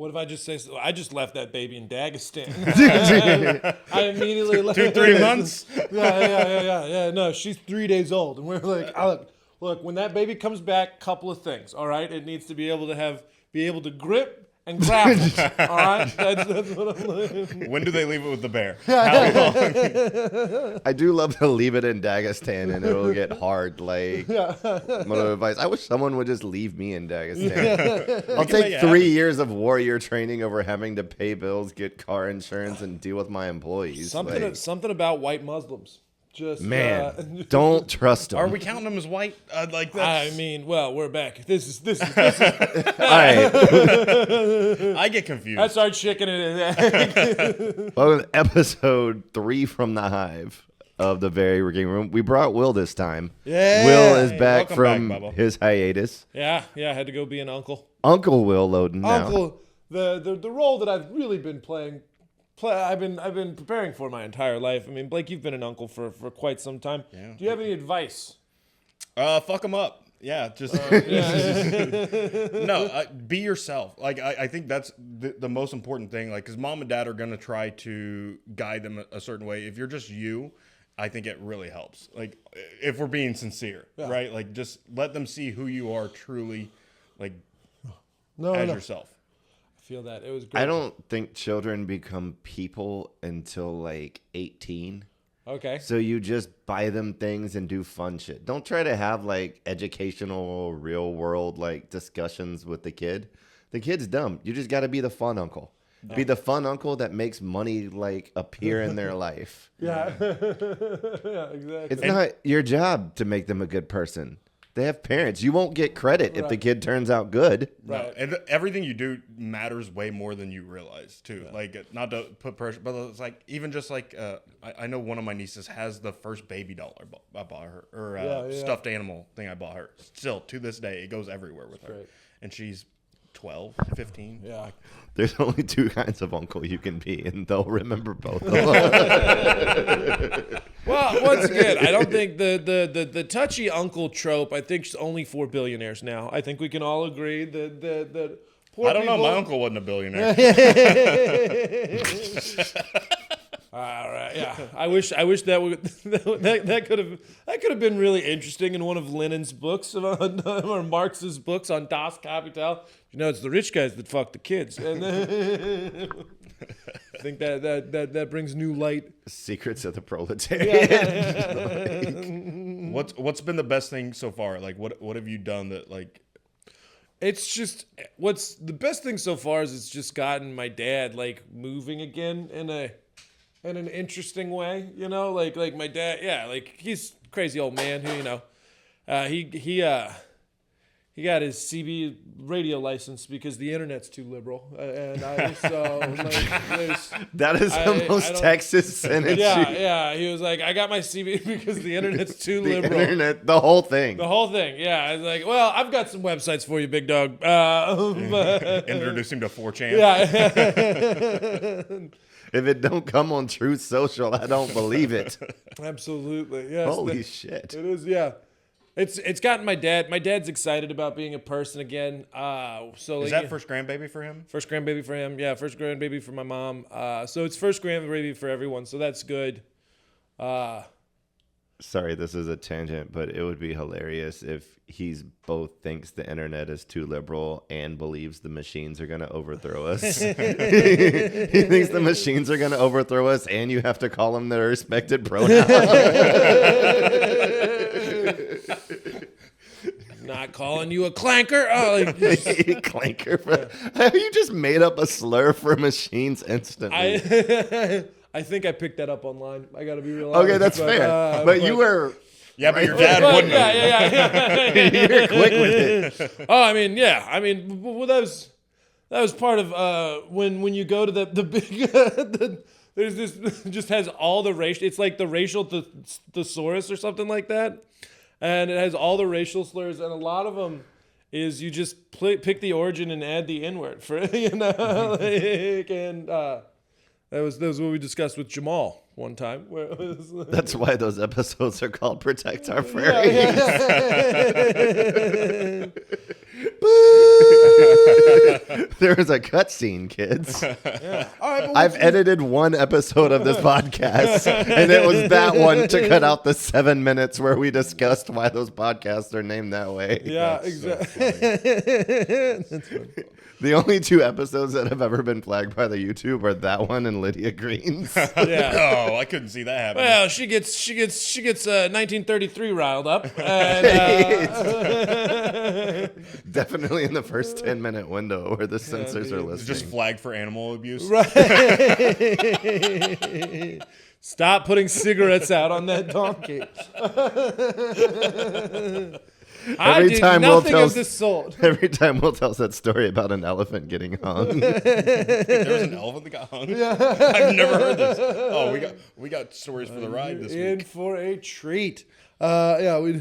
What if I just say, so I just left that baby in Dagestan. I immediately left. 2-3 months? Yeah. No, she's 3 days old. And we're like, look, when that baby comes back, couple of things, all right? It needs to be able to grip and grapple, all right? That's what I'm like. When do they leave it with the bear? How long? I do love to leave it in Dagestan and it'll get hard. Like, moral advice. I wish someone would just leave me in Dagestan. I'll take 3 years of warrior training over having to pay bills, get car insurance, and deal with my employees. Something about white Muslims. Just don't trust them. Are we counting them as white? Like that's... I mean, well, we're back. This is All right. I get confused. That's our chicken and egg. Well, episode 3 from the Hive of the Very Working Room. We brought Will this time. Yeah. Will is back Welcome back, from Bubba. his hiatus. Yeah, I had to go be an uncle. Uncle Will Loden now. Uncle, the role that I've really been playing. I've been preparing for my entire life. I mean, Blake, you've been an uncle for quite some time. Yeah. Do you have any advice? Fuck them up. Yeah, just no. Be yourself. Like I think that's the most important thing. Like, because mom and dad are gonna try to guide them a certain way. If you're just you, I think it really helps. Like, if we're being sincere, right? Like, just let them see who you are truly, like, as yourself. Feel that it was great. I don't think children become people until like 18. Okay. So you just buy them things and do fun shit. Don't try to have like educational, real world like discussions with the kid. The kid's dumb. You just got to be the fun uncle. Be the fun uncle that makes money like appear in their life. Yeah. Yeah, exactly. It's not your job to make them a good person. They have parents. You won't get credit if the kid turns out good. Right. No, and everything you do matters way more than you realize, too. Yeah. Like, not to put pressure, but it's like, even just like, I know one of my nieces has the first baby doll I bought her, or stuffed animal thing I bought her. Still, to this day, it goes everywhere with her. Right. And she's 12, 15. Yeah. There's only 2 kinds of uncle you can be, and they'll remember both of them. Well, once again, I don't think the touchy uncle trope, I think, is only for billionaires now. I think we can all agree that poor I don't know. people... My uncle wasn't a billionaire. All right, yeah. I wish that could have been really interesting in one of Lenin's books or Marx's books on Das Kapital. You know, it's the rich guys that fuck the kids, and I think that brings new light. Secrets of the proletariat. What's been the best thing so far? Like, what have you done that like? It's just what's the best thing so far is it's just gotten my dad like moving again in an interesting way, you know, like my dad, yeah, like he's a crazy old man who, you know, he got his CB radio license because the internet's too liberal, and that is the most Texas sentence. Yeah, he was like, I got my CB because the internet's too liberal. Internet, the whole thing. Yeah, I was like, well, I've got some websites for you, big dog. Introduce him to 4chan. Yeah. If it don't come on Truth Social, I don't believe it. Absolutely. Yes. Holy shit. It is, yeah. It's gotten my dad. My dad's excited about being a person again. So is that first grandbaby for him? First grandbaby for him. Yeah, first grandbaby for my mom. So it's first grandbaby for everyone. So that's good. Sorry, this is a tangent, but it would be hilarious if he's both thinks the internet is too liberal and believes the machines are going to overthrow us. He thinks the machines are going to overthrow us, and you have to call them their respected pronoun. Not calling you a clanker. Clanker. You just made up a slur for machines instantly. I think I picked that up online. I got to be real honest. Okay, that's fair. But you were... Yeah, but your dad wouldn't have. Yeah. You're quick with it. Oh, I mean, yeah. I mean, well, that was part of when you go to the big... there's this... just has all the racial... It's like the racial thesaurus or something like that. And it has all the racial slurs, and a lot of them is you just pick the origin and add the N-word for it, you know? That was what we discussed with Jamal one time. Where it was like, that's why those episodes are called Protect Our Furries. There was a cutscene, kids. Yeah. All right, but I've edited one episode of this podcast, and it was that one to cut out the 7 minutes where we discussed why those podcasts are named that way. yeah, That's so exactly. That's funny. The only 2 episodes that have ever been flagged by the YouTube are that one and Lydia Green's. Yeah. Oh, I couldn't see that happening. Well, she gets 1933 riled up. And, Definitely in the first 10-minute window where the censors are It's listening. just flagged for animal abuse. Stop putting cigarettes out on that donkey. I Every did time Will nothing tells- of the sort. Every time Will tells that story about an elephant getting hung. There was an elephant that got hung. I've never heard this. Oh, we got stories for the ride this In week. for a treat. Yeah, we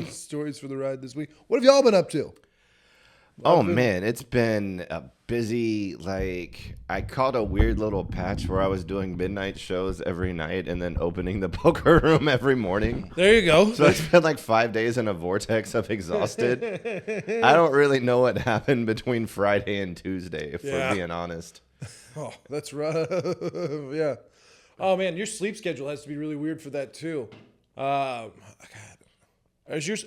stories for the ride this week. What have y'all been up to? Oh man, it's been a busy, like, I caught a weird little patch where I was doing midnight shows every night and then opening the poker room every morning. There you go. So I spent like 5 days in a vortex of exhausted. I don't really know what happened between Friday and Tuesday, if Yeah. we're being honest. Oh, that's rough. Yeah. Oh man, your sleep schedule has to be really weird for that too. God.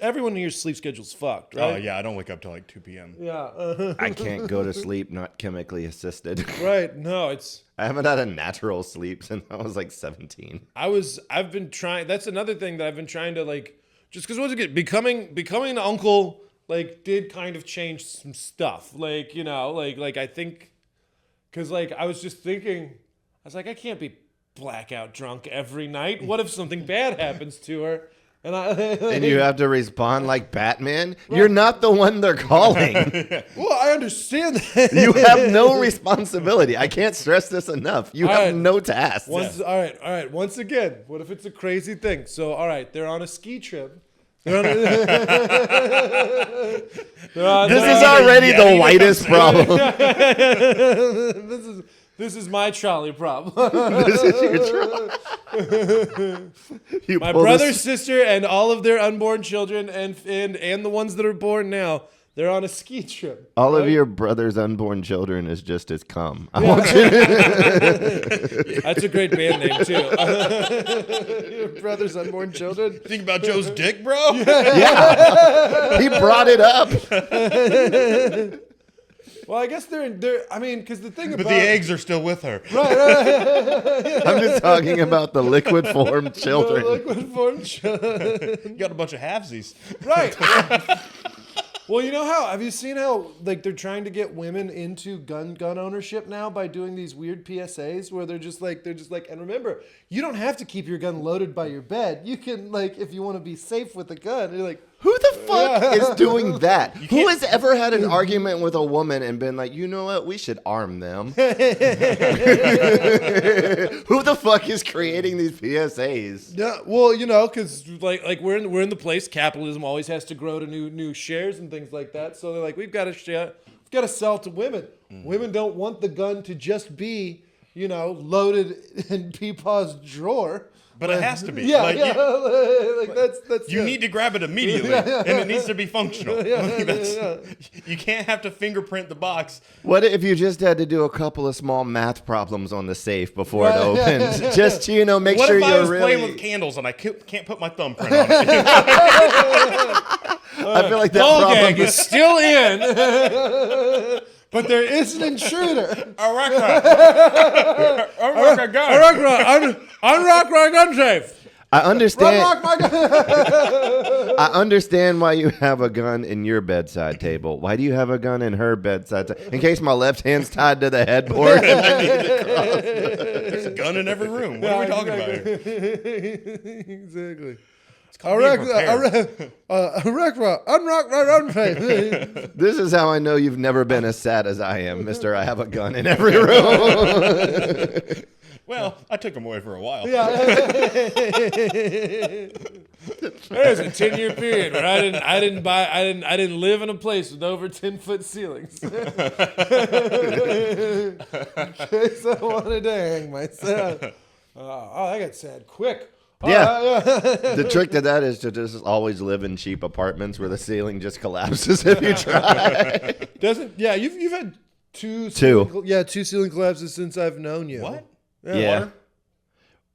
Everyone in your sleep schedule's fucked, right? Oh, yeah, I don't wake up till like 2 p.m. Yeah. I can't go to sleep not chemically assisted. Right. No, it's. I haven't had a natural sleep since I was like 17. I've been trying. That's another thing that I've been trying to like. Just because what's it becoming an uncle like did kind of change some stuff. Like like I think, because like I was just thinking, I was like I can't be blackout drunk every night. What if something bad happens to her? And you have to respond like Batman? You're not the one they're calling. Well, I understand that. You have no responsibility. I can't stress this enough. You All have right. no tasks. All right. Once again, what if it's a crazy thing? So, all right, they're on a ski trip. They're on This is already the whitest problem. This is my trolley problem. This is your trouble. You My pull brother, this- sister, and all of their unborn children, and the ones that are born now, they're on a ski trip. all of your brother's unborn children is just his cum. I want you to- That's a great band name too. Your brother's unborn children. Think about Joe's dick, bro? Yeah. He brought it up. Well, I guess they're. I mean, because the thing But about the eggs are still with her. I'm just talking about the liquid form children. liquid form children. You got a bunch of halvesies. Right. Well, you know how? Have you seen how like they're trying to get women into gun ownership now by doing these weird PSAs where they're just like, and remember, you don't have to keep your gun loaded by your bed. You can like, if you want to be safe with the gun, you're like, Who the fuck is doing that? Who has ever had an argument with a woman and been like, you know what, we should arm them? Who the fuck is creating these PSAs? yeah. Well, you know, because like we're in the place. Capitalism always has to grow to new shares and things like that. So they're like, we've got to sell to women. Women don't want the gun to just be, loaded in Peepaw's drawer. But it has to be. Yeah, Like, yeah. Like that's You need to grab it immediately, and it needs to be functional. You can't have to fingerprint the box. What if you just had to do a couple of small math problems on the safe before it opened? Just to, make What sure if I you're was really... playing with candles and I can't put my thumbprint on it? I feel like that Ball problem gag is still in. But there is an intruder. Unrock a gun. Unrock my gun safe. I understand. Unrock my gun. I understand why you have a gun in your bedside table. Why do you have a gun in her bedside table? In case my left hand's tied to the headboard. And I need to cross. There's a gun in every room. What are we talking about here? Exactly. Unrock my gun safe. This is how I know you've never been as sad as I am, mister. I have a gun in every room. Well, I took them away for a while. There's a 10-year period where I didn't live in a place with over 10-foot ceilings. In case I wanted to hang myself. Oh, I got sad quick. Yeah. The trick to that is to just always live in cheap apartments where the ceiling just collapses if you try. Doesn't yeah? You've had two ceiling collapses since I've known you. What? Yeah.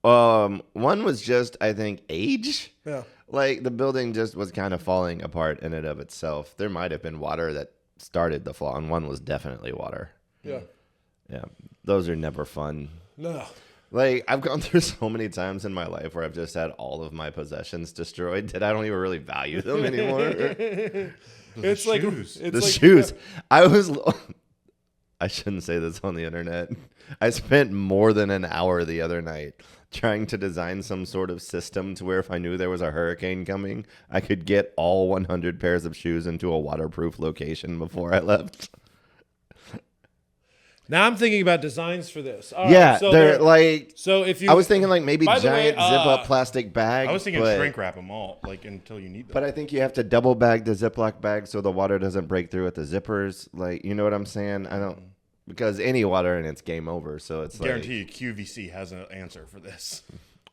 One was just, I think, age. Yeah. Like the building just was kind of falling apart in and of itself. There might have been water that started the fall, and one was definitely water. Yeah. Yeah. Those are never fun. No. Like, I've gone through so many times in my life where I've just had all of my possessions destroyed that I don't even really value them anymore. It's like shoes. it's The like, shoes. I shouldn't say this on the internet. I spent more than an hour the other night trying to design some sort of system to where if I knew there was a hurricane coming, I could get all 100 pairs of shoes into a waterproof location before I left. Now I'm thinking about designs for this. All Yeah, right, so they're like. So if you, I was thinking like maybe By the way, giant zip-up plastic bag. I was thinking but, shrink wrap them all, like until you need them. But I think you have to double bag the Ziploc bag so the water doesn't break through at the zippers. Like, you know what I'm saying? I don't, because any water and it's game over. So it's Guarantee you QVC has an answer for this.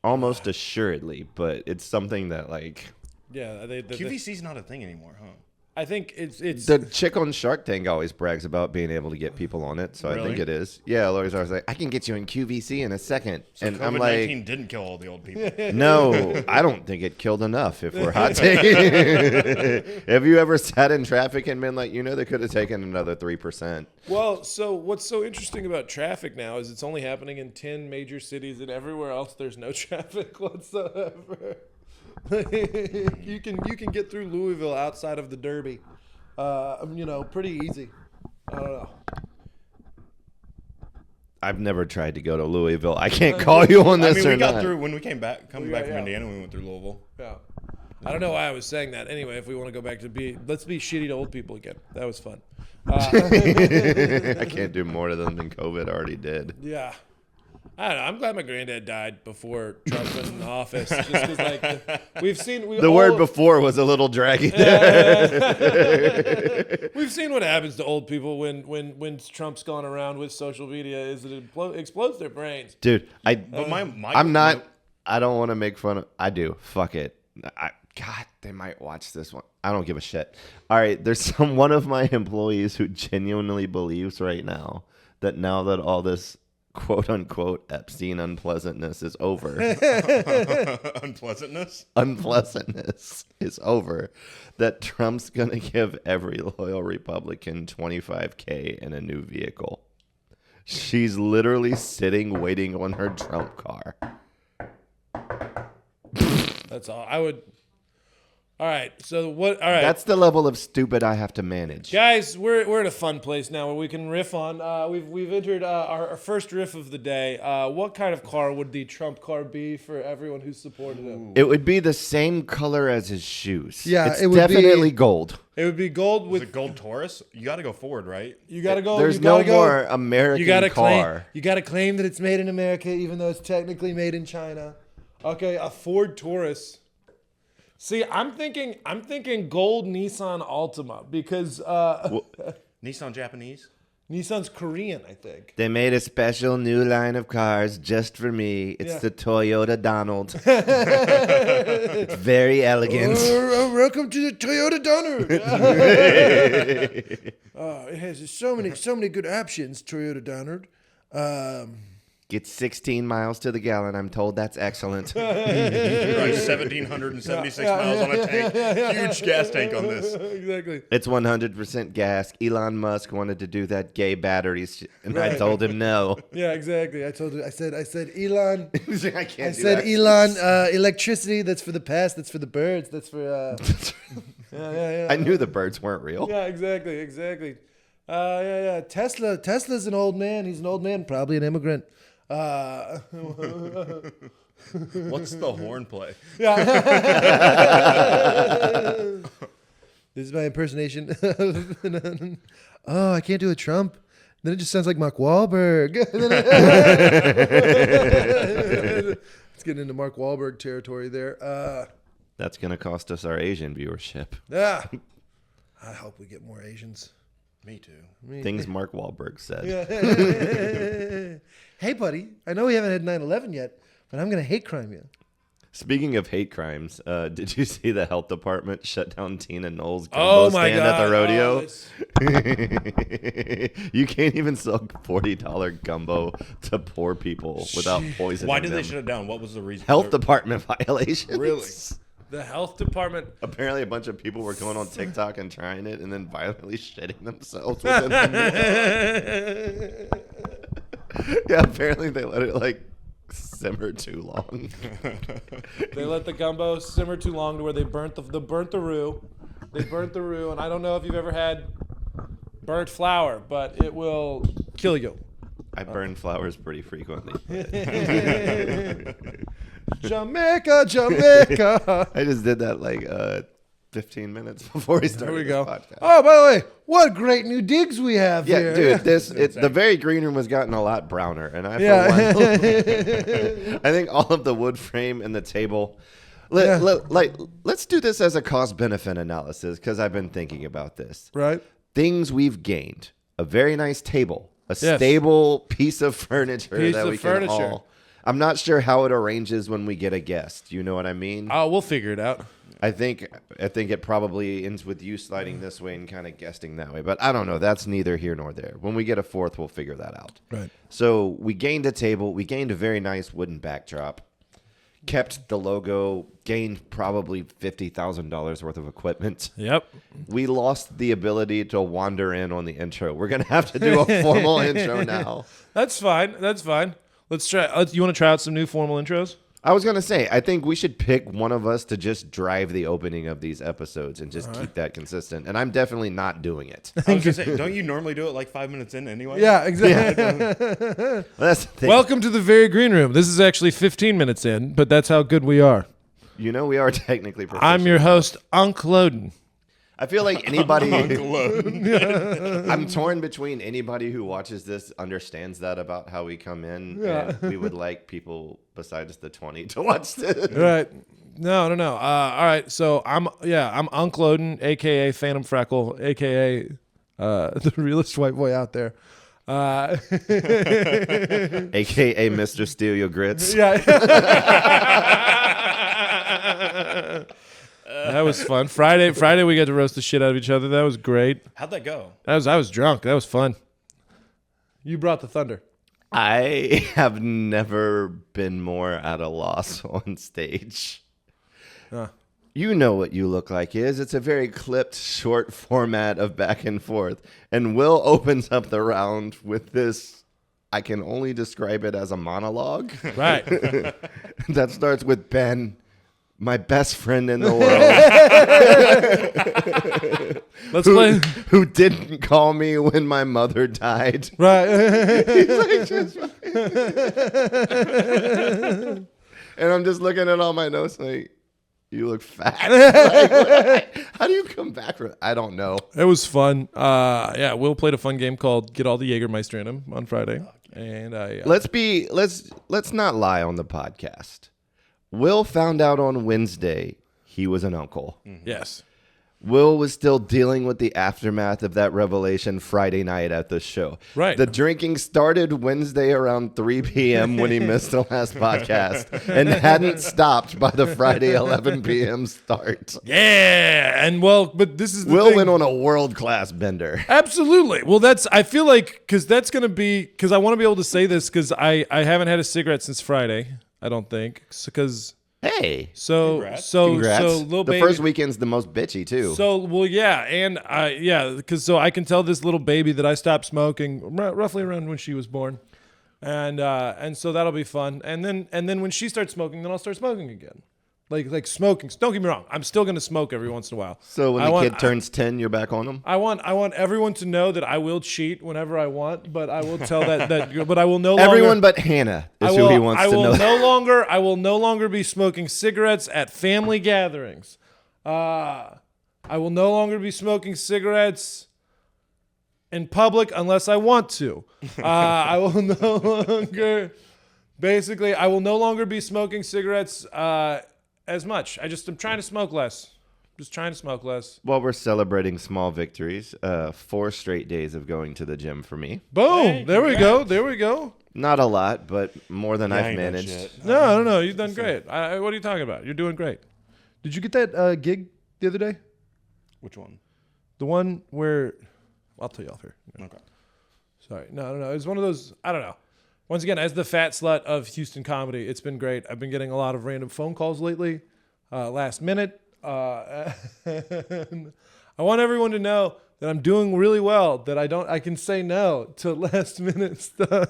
almost assuredly, but it's something that like yeah, QVC's not a thing anymore, huh? I think it's the chick on Shark Tank always brags about being able to get people on it. So I think Really? it is. Yeah, Laura's always like, I can get you in QVC in a second. So and COVID-19 I'm like, didn't kill all the old people. no, I don't think it killed enough if we're hot taking. Have you ever sat in traffic and been like, they could have taken another 3%? Well, so what's so interesting about traffic now is it's only happening in 10 major cities, and everywhere else there's no traffic whatsoever. you can get through Louisville outside of the Derby, pretty easy. I don't know. I've never tried to go to Louisville. I can't call you on this we got not. through when we came back, coming back from yeah. Indiana. We went through Louisville. Yeah. I don't know why I was saying that. Anyway, if we want to go back to let's be shitty to old people again. That was fun. I can't do more to them than COVID already did. Yeah. I don't know. I'm glad my granddad died before Trump went in office. Just because, we've seen... The word before was a little draggy. We've seen what happens to old people when Trump's gone around with social media is it explodes their brains. Dude, But I don't want to make fun of... I do. Fuck it. God, they might watch this one. I don't give a shit. All right, there's one of my employees who genuinely believes right now that all this quote-unquote Epstein unpleasantness is over. Unpleasantness is over. That Trump's going to give every loyal Republican $25,000 in a new vehicle. She's literally sitting waiting on her Trump car. That's all. All right. So what? All right. That's the level of stupid I have to manage. Guys, we're at a fun place now where we can riff on. We've entered our first riff of the day. What kind of car would the Trump car be for everyone who supported him? It would be the same color as his shoes. Yeah, it's it would definitely be- gold. It would be gold Was with. it gold Taurus? You got to go forward, right? You gotta go. There's you no gotta more go, American you gotta car. You gotta claim that it's made in America, even though it's technically made in China. Okay, a Ford Taurus. See, I'm thinking gold Nissan Altima because Nissan Japanese? Nissan's Korean, I think. They made a special new line of cars just for me. It's Yeah. the Toyota Donald. It's very elegant. Welcome to the Toyota Donner. It has so many good options, Toyota Donner. Gets 16 miles to the gallon. I'm told that's excellent. Drives 1,776 miles on a tank. Huge gas tank on this. Exactly. It's 100% gas. Elon Musk wanted to do that gay batteries, and I told him no. Yeah, exactly. I said, Elon. I can't I said, Elon, electricity, that's for the past, that's for the birds, that's for... yeah. I knew the birds weren't real. Yeah, exactly. Yeah. Tesla's an old man. He's an old man, probably an immigrant. What's the horn play? This is my impersonation. Oh, I can't do a Trump. Then it just sounds like Mark Wahlberg. Let's get into Mark Wahlberg territory there. That's going to cost us our Asian viewership. I hope we get more Asians. Me too. Things Mark Wahlberg said. Hey, buddy, I know we haven't had 9/11 yet, but I'm going to hate crime you. Speaking of hate crimes, did you see the health department shut down Tina Knowles' Oh gumbo my stand god! at the rodeo? it's- You can't even sell $40 gumbo to poor people without poisoning Why did them. they shut it down? What was the reason? Health department violations. Really? the health department. Apparently, a bunch of people were going on TikTok and trying it, and then violently shitting themselves within the Yeah, apparently they let it like simmer too long. They let the gumbo simmer too long to where they burnt the roux. They burnt the roux, and I don't know if you've ever had burnt flour, but it will kill you. I burn flowers pretty frequently. Jamaica, Jamaica. I just did that like 15 minutes before we started Here we this go. podcast. Oh, by the way, what great new digs we have Yeah, here. dude, the very green room has gotten a lot browner, and I, for Yeah. one, I think all of the wood frame and the table. Let's do this as a cost-benefit analysis because I've been thinking about this. Right? Things we've gained: a very nice table, a Yes. stable piece of furniture Piece that of we can furniture. all. I'm not sure how it arranges when we get a guest. You know what I mean? Oh, we'll figure it out. I think it probably ends with you sliding this way and kind of guesting that way. But I don't know. That's neither here nor there. When we get a fourth, we'll figure that out. Right. So we gained a table. We gained a very nice wooden backdrop. Kept the logo. Gained probably $50,000 worth of equipment. Yep. We lost the ability to wander in on the intro. We're gonna have to do a formal intro now. That's fine. That's fine. Let's try. You want to try out some new formal intros? I was gonna say, I think we should pick one of us to just drive the opening of these episodes and just keep that consistent. And I'm definitely not doing it. I was gonna say, don't you normally do it like 5 minutes in anyway? Yeah, exactly. That's the thing. Welcome to the very green room. This is actually 15 minutes in, but that's how good we are. You know, we are technically professional. I'm your host, Unc Loden. I feel like anybody. Loden. I'm torn between anybody who watches this understands that about how we come in, and we would like people besides the 20 to watch this. Right. No. All right. So I'm Unc Loden, aka Phantom Freckle, aka The realest white boy out there. AKA Mr. Steal Your Grits. Yeah. That was fun. Friday we got to roast the shit out of each other. That was great. How'd that go? I was drunk. That was fun. You brought the thunder. I have never been more at a loss on stage. You know what you look like is. It's a very clipped, short format of back and forth. And Will opens up the round with this, I can only describe it as a monologue. Right. That starts with Ben, my best friend in the world, Let's play. who didn't call me when my mother died. Right. And I'm just looking at all my notes like, you look fat. Like, how do you come back from it? I don't know. It was fun. Yeah, Will played a fun game called Get All the Jägermeister in Him on Friday. And Let's not lie on the podcast. Will found out on Wednesday he was an uncle. yes. Will was still dealing with the aftermath of that revelation Friday night at the show. Right. The drinking started Wednesday around 3 p.m. when he missed the last podcast and hadn't stopped by the Friday 11 p.m. start. Yeah. And but this is the Will thing. went on a world-class bender. Absolutely. Well, I feel like, because that's going to be, because I want to be able to say this, because I haven't had a cigarette since Friday, I don't think. Because, Hey, Congrats. congrats. So little The baby. first weekend's the most bitchy, too. So, well, yeah. And because I can tell this little baby that I stopped smoking roughly around when she was born. And so that'll be fun. And then when she starts smoking, then I'll start smoking again. Like smoking. Don't get me wrong. I'm still going to smoke every once in a while. So when the kid turns 10, you're back on him? I want everyone to know that I will cheat whenever I want, but I will tell that but I will no longer. Everyone but Hannah is who he wants to know. I will no longer be smoking cigarettes at family gatherings. I will no longer be smoking cigarettes in public unless I want to. I will no longer. Basically, I will no longer be smoking cigarettes as much. I'm trying to smoke less. Just trying to smoke less. Well, we're celebrating small victories. 4 straight days of going to the gym for me. Boom! Hey, There we go. There we go. Not a lot, but more than Yeah, I I've ain't done managed. shit. No. You've done great. What are you talking about? You're doing great. Did you get that gig the other day? Which one? The one where I'll tell you off here. Okay. Sorry. No. It's one of those. I don't know. Once again, as the fat slut of Houston comedy, it's been great. I've been getting a lot of random phone calls lately, last minute. And I want everyone to know that I'm doing really well. That I can say no to last minute stuff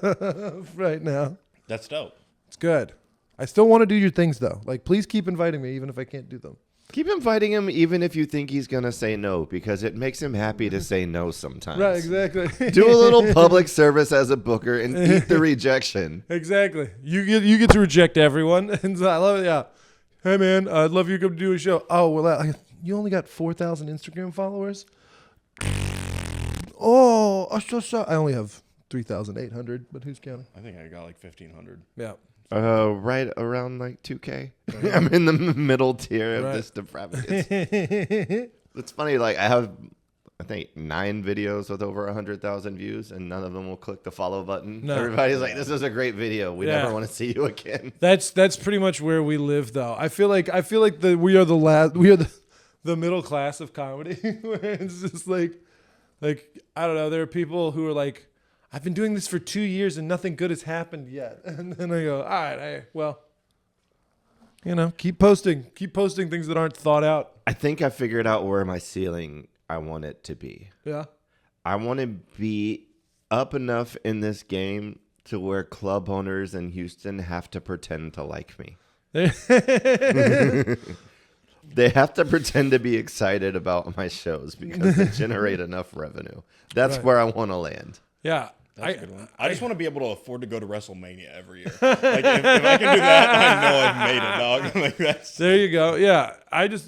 right now. That's dope. It's good. I still want to do your things though. Like, please keep inviting me, even if I can't do them. Keep inviting him even if you think he's going to say no, because it makes him happy to say no sometimes. Right. Exactly. Do a little public service as a booker and eat the rejection. Exactly. You get to reject everyone, and so I love it. Yeah. Hey man, I'd love you to come do a show. Oh well, you only got 4,000 Instagram followers. Oh, I'm so sorry. I only have 3,800, but who's counting? I think I got like 1,500. Yeah. Right around like 2K. I'm in the middle tier of Right. this depravity. It's funny, like I have, I think 9 videos with over 100,000 views, and none of them will click the follow button. No. Everybody's like, "This is a great video. We Yeah. never want to see you again." That's pretty much where we live, though. I feel like we are the middle class of comedy, where it's just like I don't know. There are people who are like, I've been doing this for 2 years and nothing good has happened yet, and then I go, all right, well, keep posting things that aren't thought out. I think I figured out where my ceiling I want it to be. Yeah. I want to be up enough in this game to where club owners in Houston have to pretend to like me. They have to pretend to be excited about my shows because they generate enough revenue. That's Right. where I want to land. Yeah. That's a good one. I just want to be able to afford to go to WrestleMania every year. Like if I can do that, I know I've made it, dog. Like that's There you go. Yeah. I guess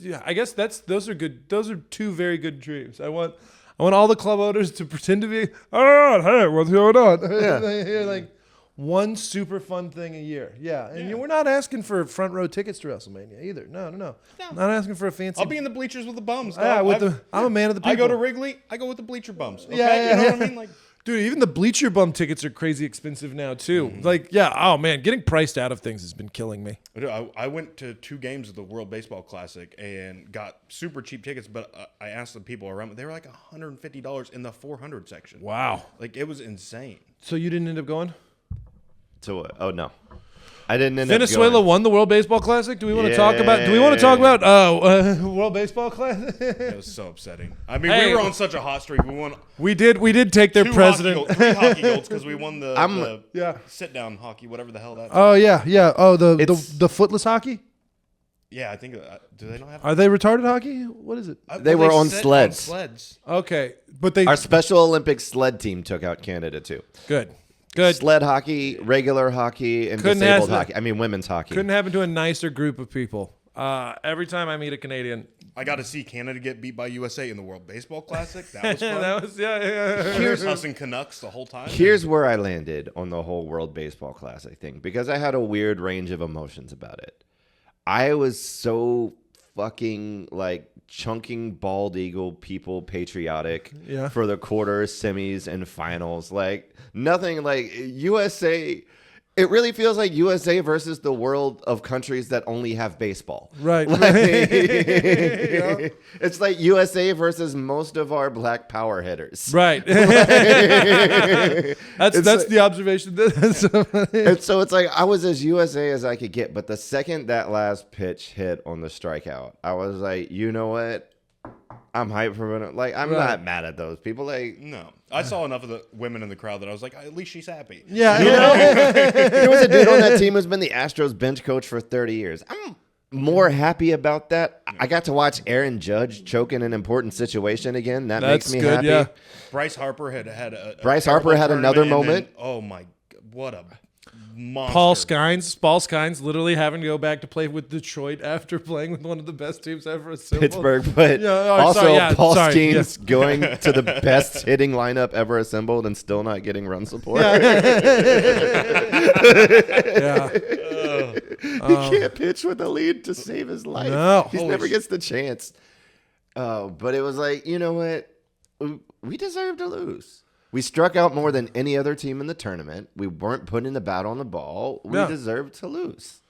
those are good. Those are 2 very good dreams. I want all the club owners to pretend to be, oh, hey, what's going on? Yeah. Like one super fun thing a year. Yeah. And we're not asking for front row tickets to WrestleMania either. No. Not asking for a fancy. I'll be in the bleachers with the bums. Dog. Yeah, I'm a man of the people. I go to Wrigley. I go with the bleacher bums. Okay? Yeah. You know what I mean? Like, Dude, even the bleacher bum tickets are crazy expensive now too. Like, yeah, oh man, getting priced out of things has been killing me. I went to 2 games of the World Baseball Classic and got super cheap tickets, but I asked the people around. They were like $150 in the 400 section. Wow. Like it was insane. So you didn't end up going? So, oh no, I didn't end Venezuela up going. won the World Baseball Classic. Do we want to talk about? World Baseball Classic? It was so upsetting. I mean, Hey. we were on such a hot streak. We won We did take their 3 president. hockey golds because we won the Yeah. sit down hockey, whatever the hell that. Oh yeah. Oh, It's- the footless hockey. Yeah, I think. Do they not have? Are they retarded hockey? What is it? They were on sit sleds. sleds. Okay, but they Our Special Olympics sled team took out Canada too. good. Sled hockey, regular hockey, and Couldn't disabled have- hockey. I mean, women's hockey. Couldn't happen to a nicer group of people. Every time I meet a Canadian, I got to see Canada get beat by USA in the World Baseball Classic. That was fun. that was yeah. Here's Hussing Canucks the whole time. Here's where I landed on the whole World Baseball Classic thing because I had a weird range of emotions about it. I was so fucking like chunking bald eagle people patriotic Yeah. for the quarters, semis, and finals. Like nothing like USA. It really feels like USA versus the world of countries that only have baseball. Right. Like, it's like USA versus most of our black power hitters. Right. That's like- the observation. That's so funny. And so it's like I was as USA as I could get. But the second that last pitch hit on the strikeout, I was like, you know what? I'm hyped for it. Like, I'm Right. not mad at those people. Like, No, I saw enough of the women in the crowd that I was like, at least she's happy. Yeah. there was a dude on that team who's been the Astros bench coach for 30 years. I'm more happy about that. I got to watch Aaron Judge choke in an important situation again. That That's makes me good, happy. yeah. Bryce Harper had a Bryce terrible Harper had another tournament, and moment. then- oh my, what a monster! Paul Skynes literally having to go back to play with Detroit after playing with one of the best teams ever assembled. Pittsburgh, but Yeah, oh, also sorry, yeah, Paul sorry, Skeens going to the best hitting lineup ever assembled and still not getting run support. Yeah. He can't pitch with a lead to save his life. No. He never gets the chance. Oh, but it was like, you know what? We deserve to lose. We struck out more than any other team in the tournament. We weren't putting the bat on the ball. We No. deserved to lose.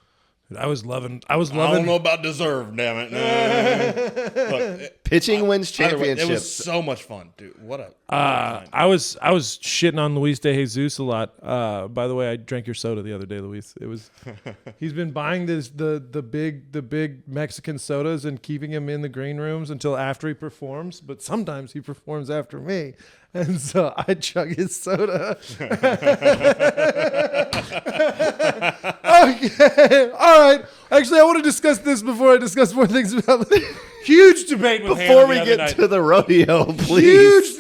I was loving. I don't know about deserve, damn it. Look, Pitching wins either way, championships. it was so much fun, dude. What a I was shitting on Luis de Jesus a lot. By the way, I drank your soda the other day, Luis. It was he's been buying the big Mexican sodas and keeping him in the green rooms until after he performs. But sometimes he performs after me, and so I chug his soda. Okay, all right. Actually, I want to discuss this before I discuss more things about huge debate with Before Hannah we the other get night. to the rodeo, please.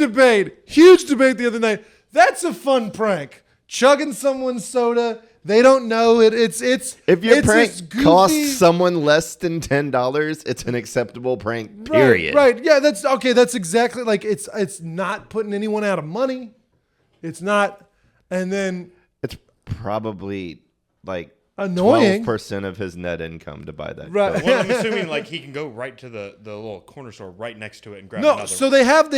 Huge debate the other night. That's a fun prank. Chugging someone's soda. They don't know it. It's If your it's prank this goofy- costs someone less than $10, it's an acceptable prank, period. Right. Yeah, that's okay. That's exactly like it's not putting anyone out of money. It's not, and then It's probably like annoying. 12% of his net income to buy that. Right. Coke. Well, I'm assuming like he can go right to the little corner store right next to it and grab No, another. so they have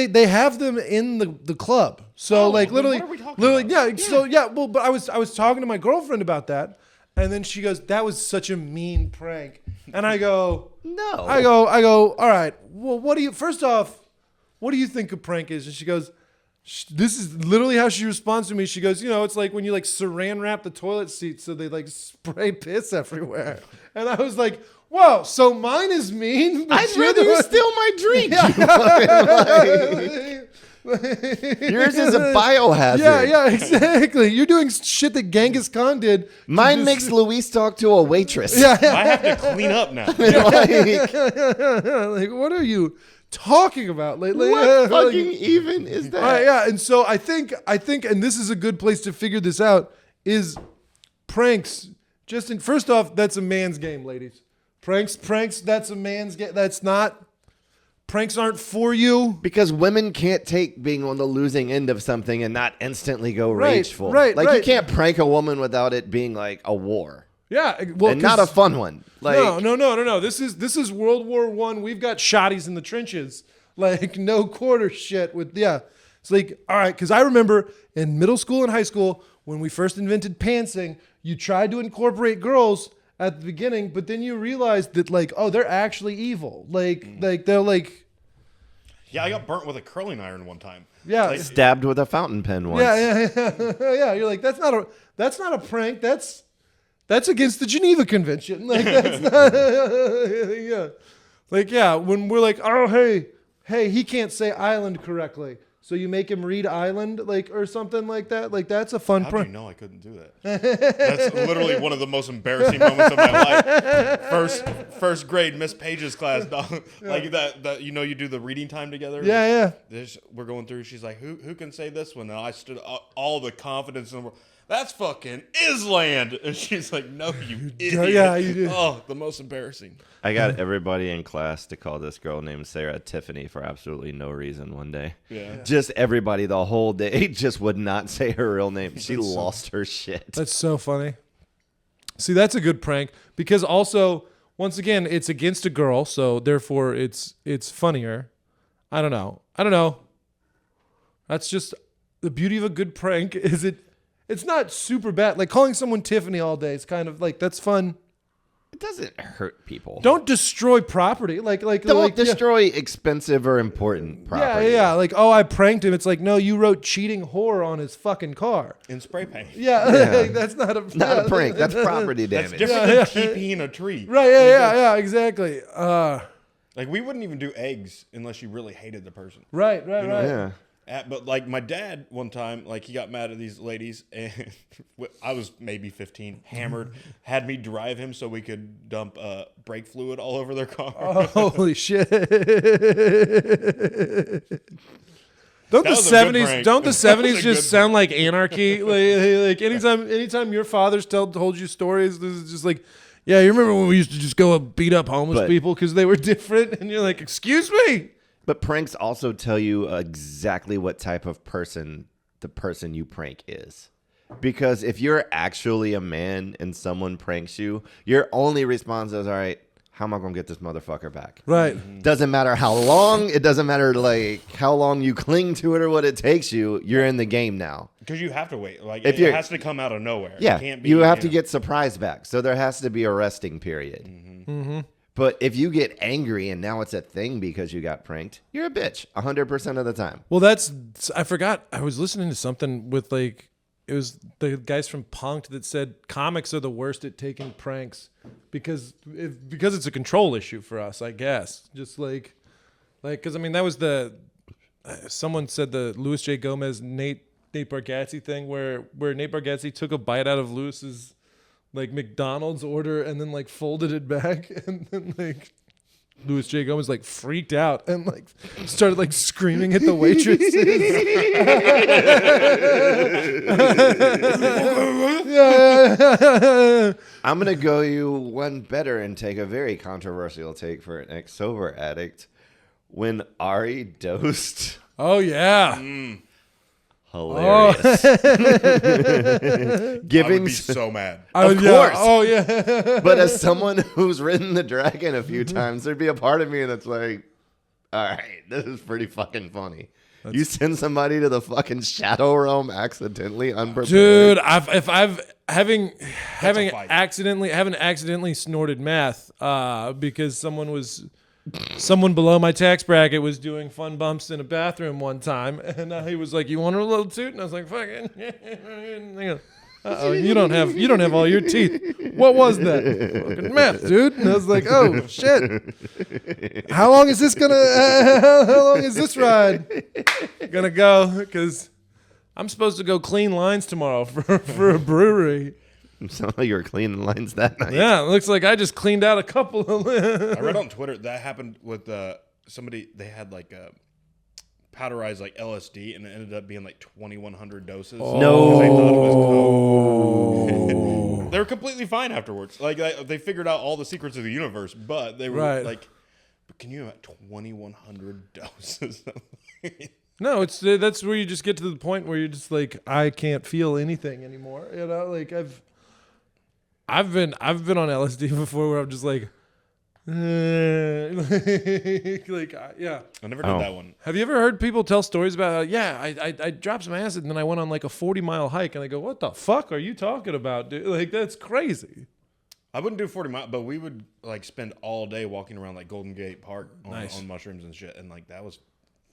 them in the club. So Oh, like then literally, what are we talking about? yeah. So yeah, well, but I was talking to my girlfriend about that, and then she goes, "That was such a mean prank," and I go, No. I go, all right. Well, first off, what do you think a prank is? And she goes, this is literally how she responds to me. She goes, it's like when you like saran wrap the toilet seat so they like spray piss everywhere. And I was like, whoa, so mine is mean? But I'd you're rather the you one- steal my drink. Yours is a biohazard. Yeah, exactly. You're doing shit that Genghis Khan did. to Mine just- makes Luis talk to a waitress. Yeah, I have to clean up now. Like, like what are you talking about lately? what Like- fucking even is that? Yeah, and so I think, and this is a good place to figure this out, is pranks. First off, that's a man's game, ladies. Pranks, that's a man's game. Pranks aren't for you. Because women can't take being on the losing end of something and not instantly go Right, rageful. right, Like you right. can't prank a woman without it being like a war. Yeah, well, And not a fun one. Like no. This is World War I. We've got shotties in the trenches. Like no quarter shit with It's like, all right, because I remember in middle school and high school when we first invented pantsing, you tried to incorporate girls at the beginning, but then you realized that like, oh, they're actually evil. Like they're like, Yeah, I got burnt with a curling iron one time. yeah, Like, stabbed with a fountain pen once. yeah. You're like, that's not a prank. That's against the Geneva Convention. Like that's not, yeah. Like yeah, when we're like, oh hey, he can't say island correctly, so you make him read island like or something like that. Like that's a fun how do you prank. know I couldn't do that? That's literally one of the most embarrassing moments of my life. First grade, Miss Page's class, dog. Like that. You do the reading time together. Yeah. We're going through. She's like, who can say this one? And I stood all the confidence in the world. That's fucking Island. And she's like, no, you idiot. Yeah, you did. Oh, the most embarrassing. I got everybody in class to call this girl named Sarah Tiffany for absolutely no reason one day. Yeah. Just everybody the whole day just would not say her real name. She lost her shit. That's so funny. See, that's a good prank because also, once again, it's against a girl, so therefore it's funnier. I don't know. That's just the beauty of a good prank. It's not super bad. Like calling someone Tiffany all day is kind of like that's fun. It doesn't hurt people. Don't destroy property. Don't destroy expensive or important property. Yeah. Like, oh, I pranked him. It's like, no, you wrote cheating whore on his fucking car. In spray paint. Yeah. Yeah. Like, that's not a Not a prank. That's property That's damage. different than TPing a tree. Right. Yeah. Exactly. Like we wouldn't even do eggs unless you really hated the person. Right. Yeah. But like my dad one time, like he got mad at these ladies, and I was maybe 15, hammered, had me drive him so we could dump brake fluid all over their car. Oh, holy shit. Don't That was a good prank. Don't the That was a 70s good just sound like anarchy? Like anytime your fathers told you stories, this is just like, yeah, you remember when we used to just go and beat up homeless people because they were different, and you're like, excuse me. But pranks also tell you exactly what type of person the person you prank is. Because if you're actually a man and someone pranks you, your only response is, all right, how am I going to get this motherfucker back? Right. Doesn't matter how long. It doesn't matter like how long you cling to it or what it takes you. You're in the game now. Because you have to wait. Like If it you're- has to come out of nowhere. Yeah, It can't be, you have to know. get surprised back. So there has to be a resting period. But if you get angry and now it's a thing because you got pranked, you're a bitch 100% of the time. Well, I forgot. I was listening to something with like, it was the guys from Punk'd that said comics are the worst at taking pranks because it's a control issue for us, I guess. Just like, because I mean, that was someone said the Louis J. Gomez, Nate Bargatze thing where Nate Bargatze took a bite out of Lewis's like McDonald's order and then like folded it back and then like Louis J. Gomez like freaked out and like started like screaming at the waitresses. Yeah. I'm going to go you one better and take a very controversial take for an ex-sober addict. When Ari dosed, Oh yeah. hilarious. I would Giving, be so mad. Of Yeah. course. Oh yeah. but as someone who's ridden the dragon a few times, there'd be a part of me that's like, all right, this is pretty fucking funny. You send somebody to the fucking shadow realm accidentally unprepared. Dude, having fight. accidentally snorted meth because someone below my tax bracket was doing fun bumps in a bathroom one time, and he was like, "You want a little toot?" And I was like, "Fucking." Uh-oh, you don't have all your teeth. What was that? Fucking meth, dude. And I was like, "Oh shit. How long is this ride gonna go? Because I'm supposed to go clean lines tomorrow for a brewery." Sound like you were cleaning lines that night. Yeah, it looks like I just cleaned out a couple of. I read on Twitter that happened with somebody. They had like powderized like LSD, and it ended up being like 2,100 doses. No. Because they thought it was coke. They were completely fine afterwards. Like they figured out all the secrets of the universe, but they were Right. like, "But can you have 2,100 doses?" No, that's where you just get to the point where you're just like, I can't feel anything anymore. You know, like I've been on LSD before where I'm just like, yeah. I never did that one. Have you ever heard people tell stories about how, I dropped some acid and then I went on like a 40-mile hike and I go, what the fuck are you talking about, dude? Like, that's crazy. I wouldn't do 40 miles, but we would like spend all day walking around like Golden Gate Park Nice. on mushrooms and shit, and like that was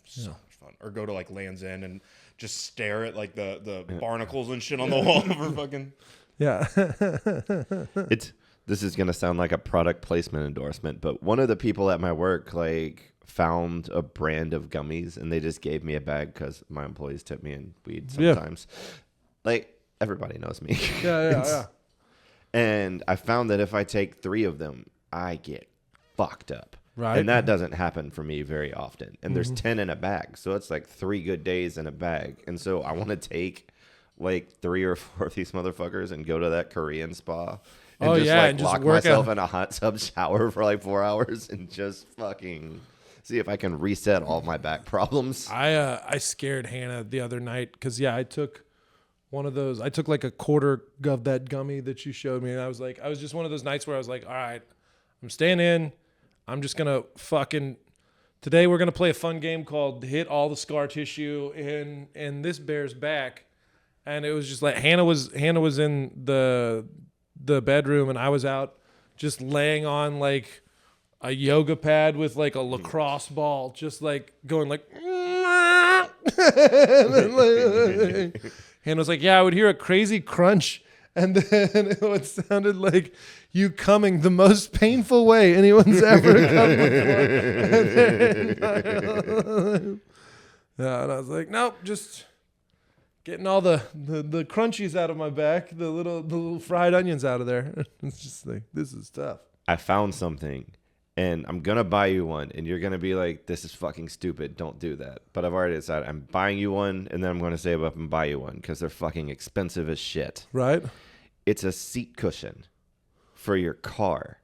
so much fun. Or go to like Land's End and just stare at like the barnacles and shit on the wall for fucking. Yeah. This is gonna sound like a product placement endorsement, but one of the people at my work like found a brand of gummies and they just gave me a bag because my employees tip me in weed sometimes. Like everybody knows me. Yeah. And I found that if I take 3 of them, I get fucked up. Right. And that doesn't happen for me very often. And there's 10 in a bag. So it's like 3 good days in a bag. And so I want to take like 3 or 4 of these motherfuckers and go to that Korean spa. And and just lock work myself out. in a hot tub shower for like 4 hours and just fucking see if I can reset all my back problems. I scared Hannah the other night because I took one of those. I took like a quarter of that gummy that you showed me, and I was just one of those nights where I was like, all right, I'm staying in. I'm just gonna today we're gonna play a fun game called Hit All the Scar Tissue in this bear's back, and it was just like Hannah was in the bedroom and I was out just laying on like a yoga pad with like a lacrosse ball, just like going like. Hannah was like, yeah, I would hear a crazy crunch, and then it sounded like you coming the most painful way anyone's ever come before. Yeah, and I was like, nope, just getting all the crunchies out of my back, the little fried onions out of there. It's just like, this is tough. I found something and I'm going to buy you one and you're going to be like, this is fucking stupid. Don't do that. But I've already decided I'm buying you one and then I'm going to save up and buy you one because they're fucking expensive as shit. Right? It's a seat cushion for your car.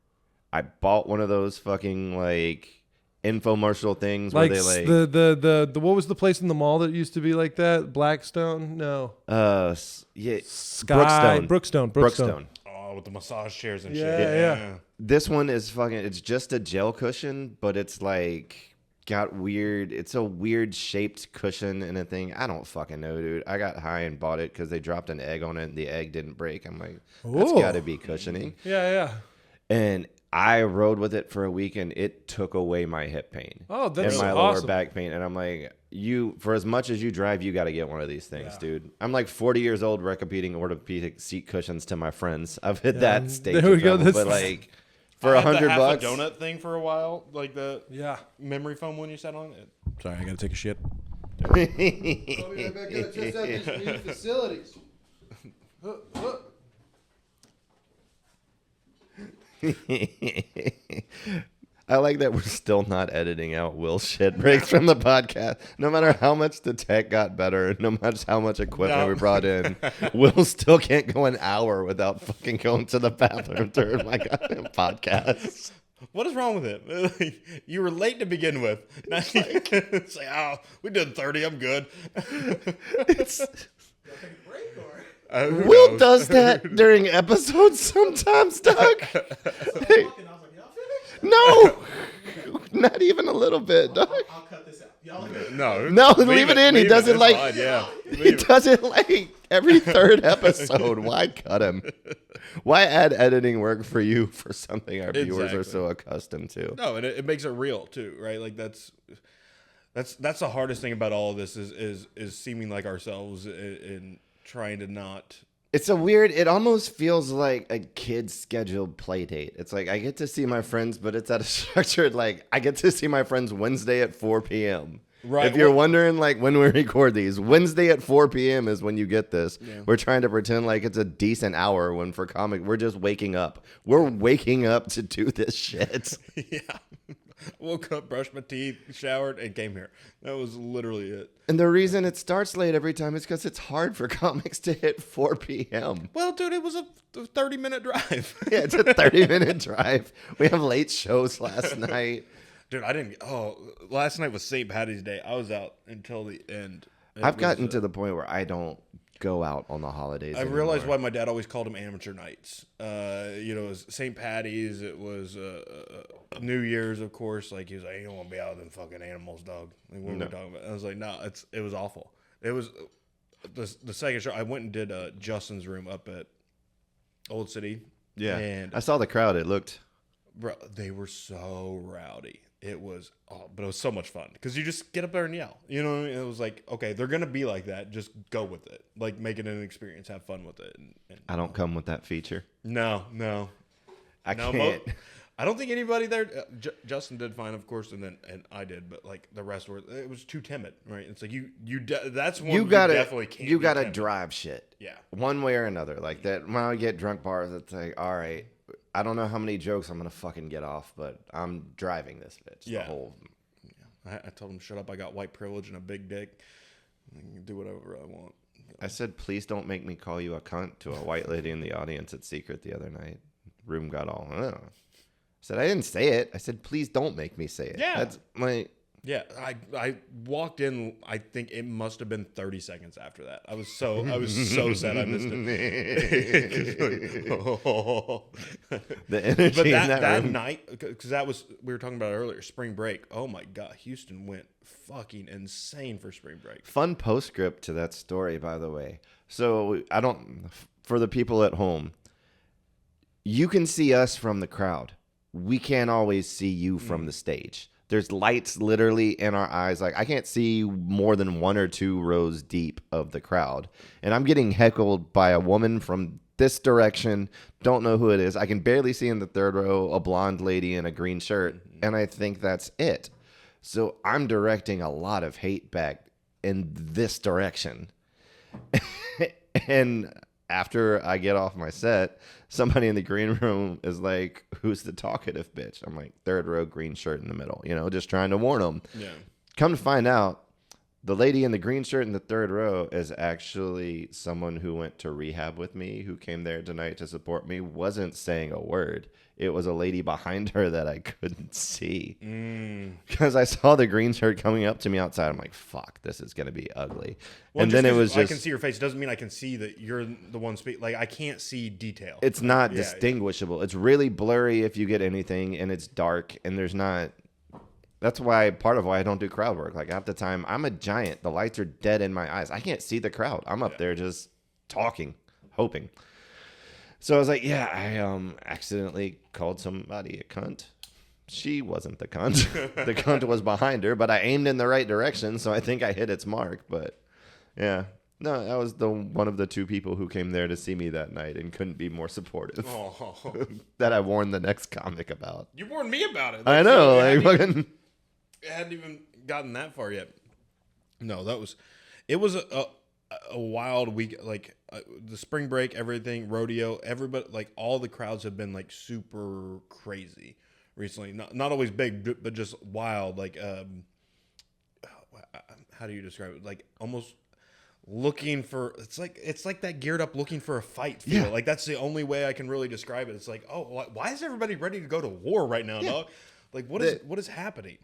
I bought one of those fucking like infomercial things Like where they like the what was the place in the mall that used to be like that? Blackstone? No. yeah, Sky. Brookstone. Brookstone. Oh, Oh, with the massage chairs and Yeah, shit. yeah. This one is fucking. It's just a gel cushion, but it's like got weird. It's a weird shaped cushion and a thing. I don't fucking know, dude. I got high and bought it because they dropped an egg on it and the egg didn't break. I'm like, that's Ooh. got to be cushioning. Yeah, yeah. And I rode with it for a week and it took away my hip pain. Oh, that's and my lower awesome. back pain. And I'm like, for as much as you drive, you got to get one of these things, dude. I'm like 40 years old recommending orthopedic seat cushions to my friends. I've hit that stage. there we of go. trouble, but like for I had the $100 half a donut thing for a while, like the Yeah. memory foam one you sat on it. Sorry, I gotta take a shit. I'll be right back. Gotta test out these new facilities. I like that we're still not editing out Will's shit breaks from the podcast. No matter how much the tech got better, no matter how much equipment we brought in, Will still can't go an hour without fucking going to the bathroom during my goddamn podcast. What is wrong with it? You were late to begin with. Now it's like, oh, we did 30. I'm good. Who Will knows? does that during episodes sometimes, Doug. No, not even a little bit, Doug. I'll cut this out. No, Leave it in. He does it It's like fine, yeah. he does it like every third episode. Why cut him? Why add editing work for you for something our viewers are Exactly. so accustomed to? No, and it makes it real too, right? Like that's the hardest thing about all of this is seeming like ourselves and trying to not. It's a weird. It almost feels like a kid's scheduled play date. It's like I get to see my friends, but it's at a structured. Like I get to see my friends Wednesday at 4 p.m. Right. If you're wondering, like when we record these, Wednesday at 4 p.m. is when you get this. Yeah. We're trying to pretend like it's a decent hour when for comic, we're just waking up. We're waking up to do this shit. Yeah. Woke up, brushed my teeth, showered, and came here. That was literally it. And the reason it starts late every time is because it's hard for comics to hit 4 p.m. Well, dude, it was a 30-minute drive. Yeah, it's a 30-minute drive. We have late shows last night. Dude, I didn't. Oh, last night was St. Patty's Day. I was out until the end. I've gotten to the point where I don't go out on the holidays. I realized anymore. why my dad always called them amateur nights. It was St. Patty's. It was New Year's, of course. Like he was like, "You don't want to be out with them fucking animals, dog." Like, what are we talking about? I was like, "No, it was awful." It was the second show. I went and did Justin's room up at Old City. Yeah, and I saw the crowd. It looked. bro, they were so rowdy. It was, but it was so much fun because you just get up there and yell. You know what I mean? It was like, okay, they're gonna be like that. Just go with it. Like make it an experience. Have fun with it. And I don't come with that feature. no, I no, can't. I don't think anybody there. Justin did fine, of course, and I did, but like the rest were. It was too timid, right? It's like that's one You gotta, definitely can't. you be gotta timid. drive shit. Yeah. One way or another. Like that. When I get drunk bars, it's like, all right, I don't know how many jokes I'm gonna fucking get off, but I'm driving this bitch. Yeah. The whole. I told him, shut up. I got white privilege and a big dick. I can do whatever I want. I said, please don't make me call you a cunt to a white lady in the audience at Secret the other night. Room got all. I said, I didn't say it. I said, please don't make me say it. Yeah. That's my. Yeah, I walked in. I think it must have been 30 seconds after that. I was so sad I missed it. The energy But in that room. night, because we were talking about it earlier, spring break. Oh my God, Houston went fucking insane for spring break. Fun postscript to that story, by the way. So for the people at home, you can see us from the crowd. We can't always see you from the stage. There's lights literally in our eyes. Like I can't see more than 1 or 2 rows deep of the crowd. And I'm getting heckled by a woman from this direction. Don't know who it is. I can barely see in the third row a blonde lady in a green shirt. And I think that's it. So I'm directing a lot of hate back in this direction. And after I get off my set, somebody in the green room is like, who's the talkative bitch? I'm like, third row, green shirt in the middle, just trying to warn them. Yeah. Come to find out, The lady in the green shirt in the third row is actually someone who went to rehab with me, who came there tonight to support me, wasn't saying a word. It was a lady behind her that I couldn't see. Because I saw the green shirt coming up to me outside. I'm like, fuck, this is going to be ugly. Well, and then it was just... I can see your face. Doesn't mean I can see that you're the one speaking. Like, I can't see detail. It's not Yeah, distinguishable. It's really blurry if you get anything, and it's dark, and there's not... That's part of why I don't do crowd work. Like, half the time, I'm a giant. The lights are dead in my eyes. I can't see the crowd. I'm up there just talking, hoping. So I was like, yeah, I accidentally called somebody a cunt. She wasn't the cunt. The cunt was behind her, but I aimed in the right direction, so I think I hit its mark. But, yeah. No, that was one of the two people who came there to see me that night and couldn't be more supportive. Oh. That I warned the next comic about. You warned me about it. I know. It hadn't even gotten that far yet. No, it was a wild week. Like the spring break, everything, rodeo, everybody, like all the crowds have been like super crazy recently. Not always big, but just wild. Like, how do you describe it? Like almost looking for, it's like that geared up looking for a fight feel. Yeah. Like that's the only way I can really describe it. It's like, oh, why is everybody ready to go to war right now, dog? Like what is happening?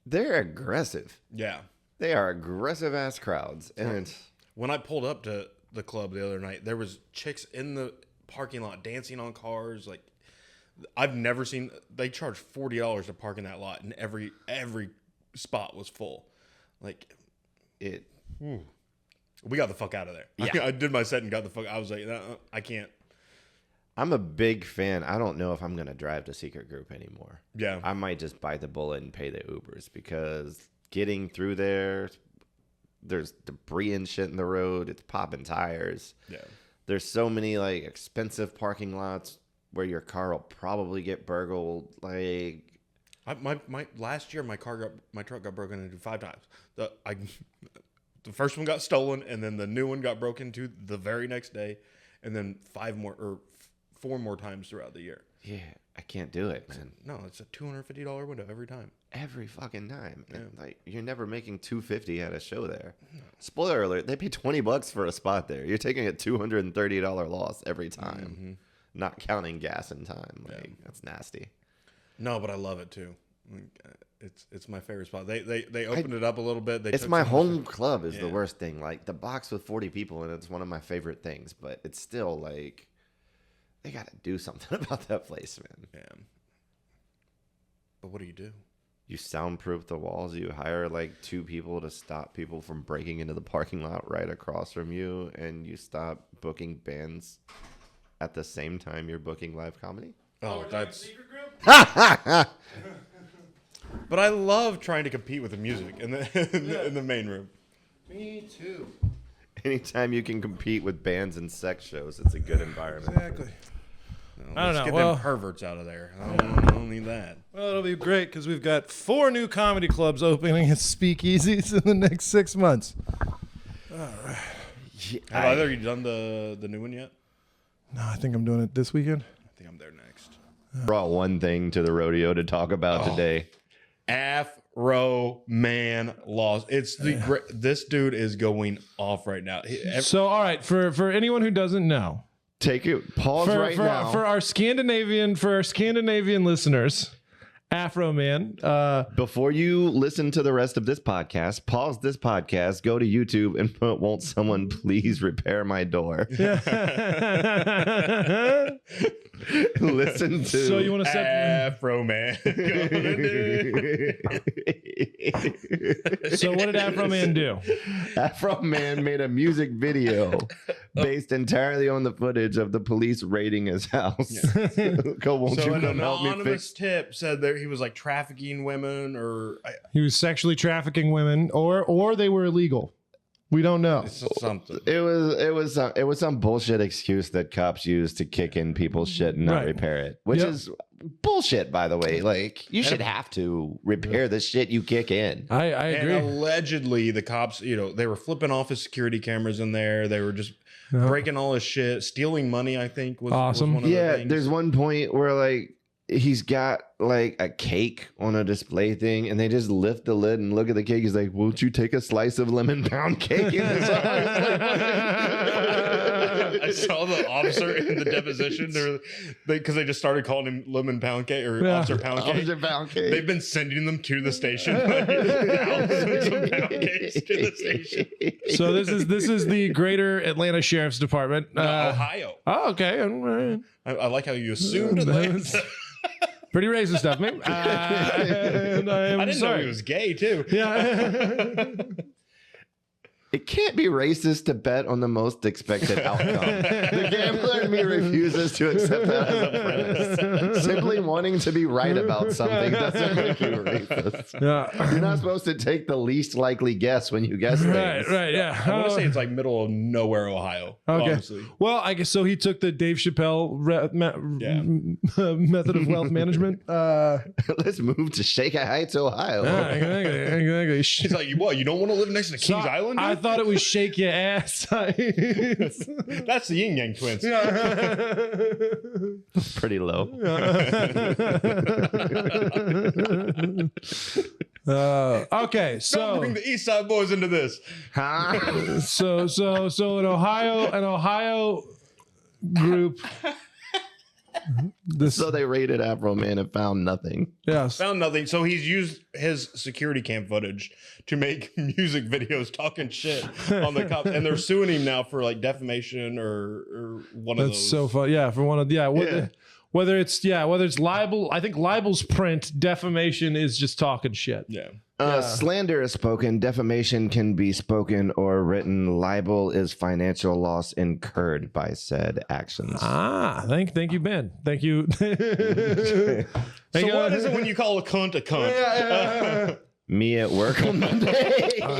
They're aggressive. Yeah. They are aggressive ass crowds. And it's... When I pulled up to the club the other night, there was chicks in the parking lot dancing on cars. Like I've never seen, they charge $40 to park in that lot, and every spot was full. Like it. We got the fuck out of there. Yeah. I did my set and got the fuck. I was like, I can't. I'm a big fan. I don't know if I'm going to drive to Secret Group anymore. Yeah. I might just bite the bullet and pay the Ubers, because getting through there's debris and shit in the road. It's popping tires. Yeah. There's so many like expensive parking lots where your car will probably get burgled. Like My last year, my truck got broken into 5 times. The first one got stolen, and then the new one got broken into the very next day, and then 4 more times throughout the year. Yeah, I can't do it, man. No, it's a $250 window every time. Every fucking time. Yeah. Like you're never making $250 at a show there. No. Spoiler alert, they pay $20 for a spot there. You're taking a $230 loss every time. Mm-hmm. Not counting gas and time. Like that's nasty. No, but I love it too. It's my favorite spot. They opened it up a little bit. It's my home club is the worst thing. Like the box with 40 people in it's one of my favorite things, but it's still like they got to do something about that place, man. Yeah. But what do? You soundproof the walls. You hire like 2 people to stop people from breaking into the parking lot right across from you, and you stop booking bands at the same time you're booking live comedy. Oh, that's. But I love trying to compete with the music in the main room. Me too. Anytime you can compete with bands and sex shows, it's a good environment. Exactly. I don't know. Get Well, them perverts out of there. I don't need that. well, it'll be great because we've got 4 new comedy clubs opening at speakeasies in the next 6 months. Have either of you done the new one yet? No, I think I'm doing it this weekend. I think I'm there next. Brought one thing to the rodeo to talk about today. Afro Man lost. It's this dude is going off right now. So, all right, for anyone who doesn't know, Take it. Pause right now. For our Scandinavian listeners, Afro Man. Before you listen to the rest of this podcast, pause this podcast, go to YouTube, and put, "Won't someone please repair my door?" Listen to. So you want to set Afro Man. So what did Afro Man do? Afro Man made a music video based entirely on the footage of the police raiding his house. Go, won't So you an come help me anonymous fix? tip said that he was like trafficking women, or He was sexually trafficking women, or they were illegal. We don't know. something. It was some bullshit excuse that cops use to kick in people's shit and not Right. repair it, which is bullshit, by the way. Like, you should have to repair the shit you kick in. I And agree. allegedly, the cops, they were flipping off his security cameras in there. They were just breaking all his shit, stealing money. I think was Awesome. one of the Yeah, things. there's one point where like he's got like a cake on a display thing, and they just lift the lid and look at the cake. He's like, "Won't you take a slice of lemon pound cake?" In this I saw the officer in the deposition because they just started calling him lemon pound cake or officer pound cake. Officer pound cake. They've been sending them to the station, like, thousands of pound cakes to the station. So this is the Greater Atlanta Sheriff's Department. Ohio. Oh, okay. All right. I like how you assumed Atlanta. Pretty racist of me. And I am I didn't know sorry. he was gay too. Yeah. It can't be racist to bet on the most expected outcome. The gambler in me refuses to accept that as a premise. Simply wanting to be right about something doesn't make you racist. Yeah. You're not supposed to take the least likely guess when you guess things. Right. Yeah. I want to say it's like middle of nowhere, Ohio. Okay. Honestly. Well, I guess so. He took the Dave Chappelle method of wealth management. Let's move to Shaker Heights, Ohio. Exactly. He's like, what? You don't want to live next to Kings Island? I dude? thought it was shake your ass. That's the Yin Yang twins. Pretty low. Okay, Don't bring the East Side Boys into this. Huh? so an Ohio group. So they raided Afro Man and found nothing. Yes. Found nothing. So he's used his security cam footage to make music videos talking shit on the cops, and they're suing him now for like defamation or one of That's those. so fun. Yeah, for one of whether it's libel. I think libel's print. Defamation is just talking shit. Yeah. Slander is spoken. Defamation can be spoken or written. Libel is financial loss incurred by said actions. Thank you, Ben. Thank you. So what is it when you call a cunt a cunt? Me at work on Monday. All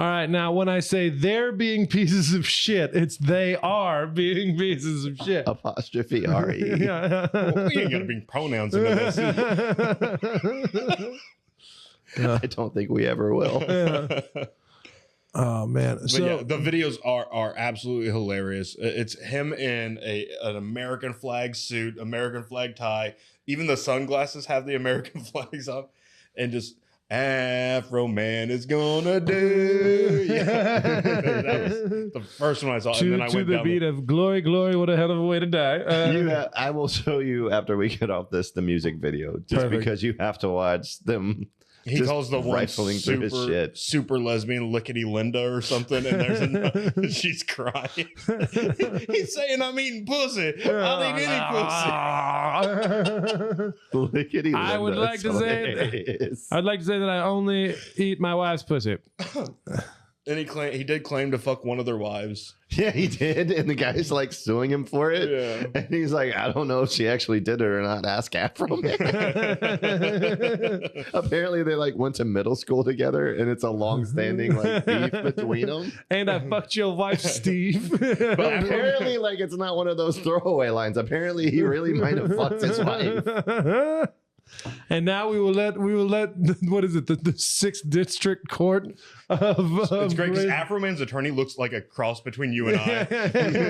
right, now when I say they're being pieces of shit, it's they are being pieces of shit. Apostrophe RE. We ain't gonna bring pronouns into this. I don't think we ever will. Oh man! But So yeah, the videos are absolutely hilarious. It's him in an American flag suit, American flag tie. Even the sunglasses have the American flags on, and just Afro Man is gonna do. Yeah. That was the first one I saw, and then I to went the down beat of "Glory, Glory, what a hell of a way to die." I will show you after we get off this the music video, just Perfect. because you have to watch them. He just calls the one rifling through his shit. super lesbian Lickety Linda or something, and there's she's crying. He's saying, "I'm eating pussy. I'll eat any pussy." Lickety I would Linda, like that's to say hilarious. I'd like to say that I only eat my wife's pussy. And he did claim to fuck one of their wives. Yeah, he did, and the guy's like suing him for it. Yeah. And he's like, I don't know if she actually did it or not. Ask Afro Man. Apparently, they like went to middle school together, and it's a long-standing like beef between them. And I fucked your wife, Steve. But apparently, like it's not one of those throwaway lines. Apparently, he really might have fucked his wife. And now we will let what is it, the 6th district court of It's great because rape- Afro Man's attorney looks like a cross between you and I.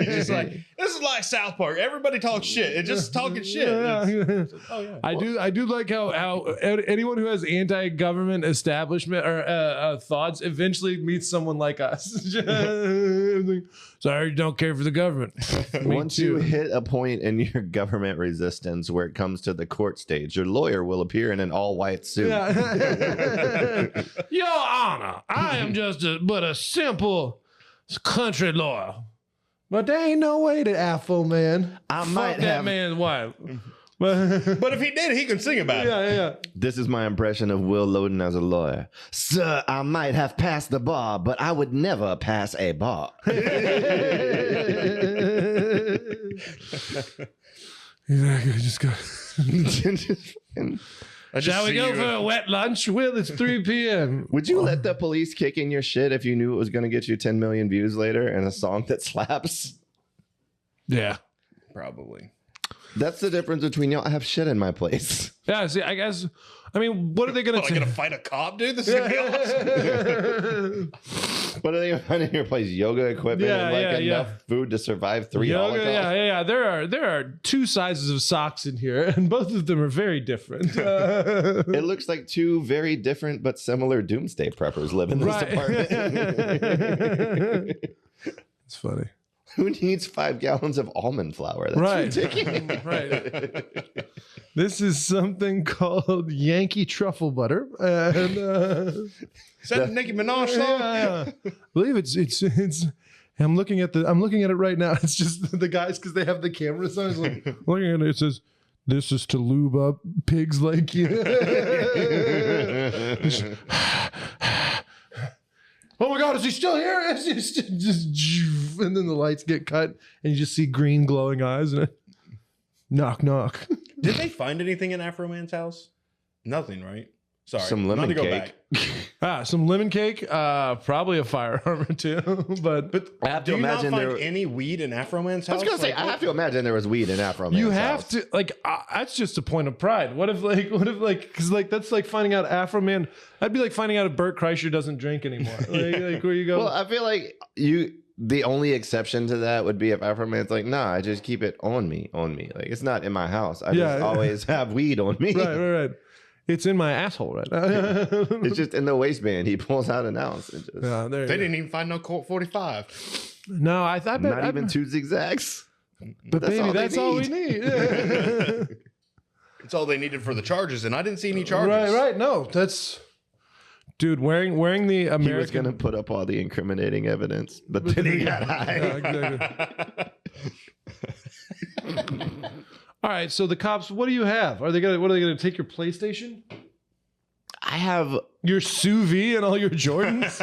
He's just like, this is like South Park. Everybody talks shit. It's just talking shit. It's- oh yeah. I do like how anyone who has anti-government establishment or thoughts eventually meets someone like us. Sorry, you don't care for the government. Me Once too. you hit a point in your government resistance where it comes to the court stage, your lawyer will appear in an all-white suit. Your Honor, I am just but a simple country lawyer. But there ain't no way to Afro Man. I Fuck might that have. man's wife. But if he did, he can sing about it. Yeah. This is my impression of Will Loden as a lawyer. Sir, I might have passed the bar, but I would never pass a bar. Exactly. Just go. I just Shall we see go you- for a wet lunch? Will, it's 3 p.m. Would you let the police kick in your shit if you knew it was going to get you 10 million views later and a song that slaps? Yeah. Probably. That's the difference between y'all. I have shit in my place. Yeah, see, I guess, I mean, what are they going What, to like gonna fight a cop, dude? This is gonna be awesome. What are they gonna find in your place? Yoga equipment Yeah, and like yeah, enough yeah. food to survive 3 Yoga, Holocausts? yeah. There are 2 sizes of socks in here, and both of them are very different. It looks like 2 very different but similar doomsday preppers live in this apartment. It's funny. Who needs 5 gallons of almond flour? That's Right. ridiculous. Right. This is something called Yankee truffle butter, and Is that a Nicki Minaj song? yeah. I believe it's. I'm looking at it right now. It's just the guys because they have the cameras on. It's like, looking at it, it says, "This is to lube up pigs like you." Oh my God, is he still here? It's just, and then the lights get cut, and you just see green glowing eyes, and knock, knock. Did they find anything in Afro Man's house? Nothing, right? Sorry. Some not lemon to go cake. back. Some lemon cake, probably a firearm or 2, but I have Do to you not imagine find there. any weed in Afro Man's I house? was gonna say Like, I what- have to imagine there was weed in Afro Man's you have house. to that's just a point of pride. What if because that's like finding out Afro Man. That'd be like finding out if Bert Kreischer doesn't drink anymore. Like where you go. Well, I feel like the only exception to that would be if Afro Man's like, nah, I just keep it on me. Like it's not in my house. I Yeah. just always have weed on me. right. It's in my asshole right now. It's just in the waistband. He pulls out an ounce. And just, Yeah, there you They go. didn't even find no Colt 45. No, I bet not even 2 zigzags. But That's baby, all they that's all we need. need. It's all they needed for the charges, and I didn't see any charges. Right. No, that's dude wearing the American. He was going to put up all the incriminating evidence, but then he got high. Yeah, exactly. All right, so the cops, what do you have? What are they gonna take your PlayStation? I have. Your sous vide and all your Jordans?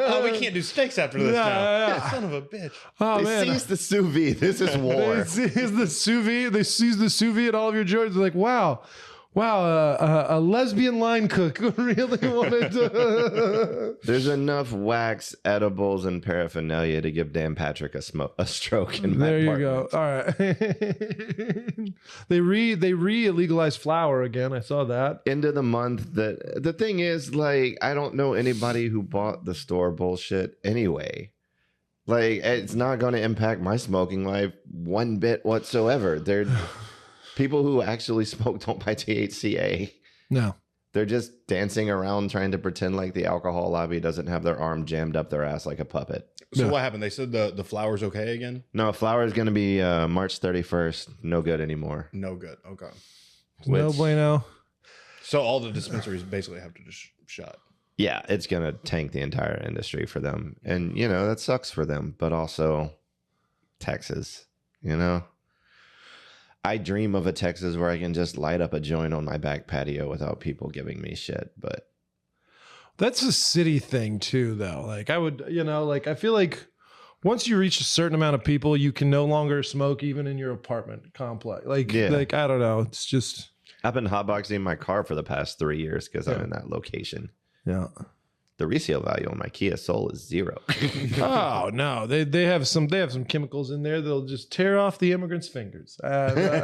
Oh, we can't do steaks after this Yeah, now. yeah. Son of a bitch. Oh They man. seized the sous vide. This is war. They seized the sous vide. They seized the sous vide and all of your Jordans. They're like, wow, a lesbian line cook really wanted to. There's enough wax, edibles, and paraphernalia to give Dan Patrick a stroke in my There you apartment. go. All right. they re-legalized flour again. I saw that. End of the month. The thing is, like, I don't know anybody who bought the store bullshit anyway. Like, it's not going to impact my smoking life one bit whatsoever. They're people who actually smoke don't buy THCA. No. They're just dancing around trying to pretend like the alcohol lobby doesn't have their arm jammed up their ass like a puppet. So Yeah. what happened? They said the flour's okay again? No, flour is going to be March 31st. No good anymore. No good. Okay. No Which- bueno. So all the dispensaries basically have to just shut. Yeah, it's going to tank the entire industry for them. And, you know, that sucks for them, but also Texas, you know? I dream of a Texas where I can just light up a joint on my back patio without people giving me shit, but That's a city thing too, though. Like I would, I feel like once you reach a certain amount of people, you can no longer smoke even in your apartment complex. Like I don't know. It's just I've been hotboxing my car for the past 3 years because I'm Yeah. in that location. yeah. The resale value on my Kia Soul is 0. Oh no, they have some chemicals in there that'll just tear off the immigrant's fingers.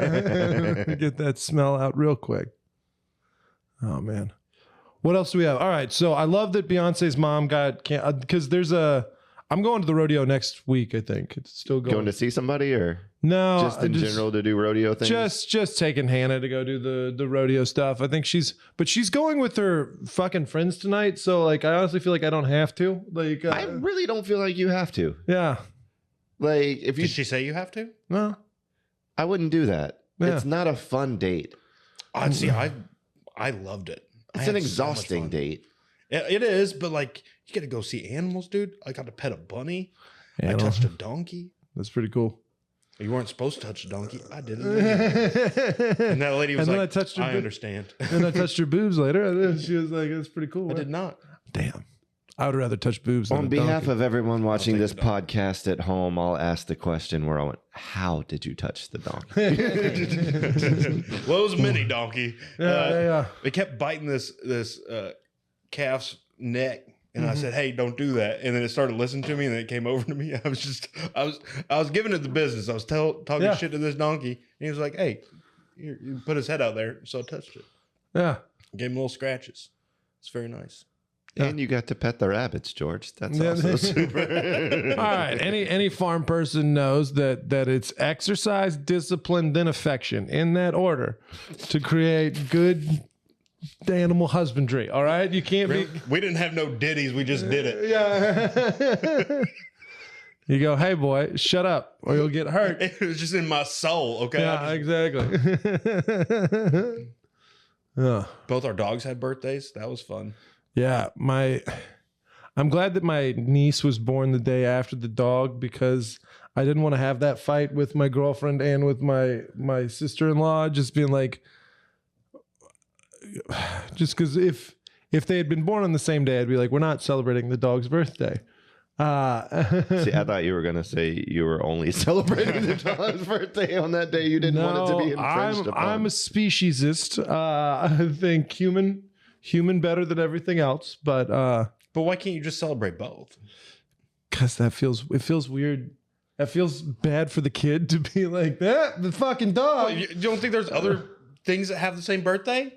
Get that smell out real quick. Oh man, what else do we have? All right, so I love that Beyonce's mom got because I'm going to the rodeo next week. I think it's still going. Going to see somebody or No, just in general to do rodeo things? Just taking Hannah to go do the rodeo stuff. I think she's going with her fucking friends tonight. So like, I honestly feel like I don't have to. Like, I really don't feel like you have to. yeah, Like, if you, Did she say you have to? no, I wouldn't do that. Yeah. It's not a fun date. See, I loved it. I It's had an so much exhausting fun. date. It is, but like you get to go see animals, dude. I got to pet a bunny. I Animal. touched a donkey. That's pretty cool. You weren't supposed to touch a donkey. I did it. And and that lady was then like, I touched her I boob- understand. I touched her boobs later. And then she was like, "That's pretty cool." I did not. Damn, I would rather touch boobs. Than On a behalf donkey. of everyone watching take this the donkey. podcast at home, I'll ask the question where I went, how did you touch the donkey? Well, it was a mini donkky. yeah. They kept biting this calf's neck, and I said, "Hey, don't do that." And then it started listening to me, and then it came over to me. I was giving it the business. I was talking Yeah. shit to this donkey, and he was like, "Hey," you put his head out there, so I touched it. Yeah. Gave him little scratches. It's very nice. And you got to pet the rabbits, George. That's Yeah. also super. All right. Any farm person knows that it's exercise, discipline, then affection in that order to create good animal husbandry. All right. You can't be. We didn't have no ditties. We just did it. Yeah. You go, hey boy, shut up, or you'll get hurt. It was just in my soul. Okay. Yeah, exactly. Yeah. Both our dogs had birthdays. That was fun. Yeah, I'm glad that my niece was born the day after the dog because I didn't want to have that fight with my girlfriend and with my sister-in-law. Just being like, just because if they had been born on the same day, I'd be like, we're not celebrating the dog's birthday. See, I thought you were going to say you were only celebrating the dog's birthday on that day. You didn't want it to be infringed upon. I'm a speciesist. I think human better than everything else, but why can't you just celebrate both? because it feels weird. That feels bad for the kid to be like that. The fucking dog. You don't think there's other things that have the same birthday?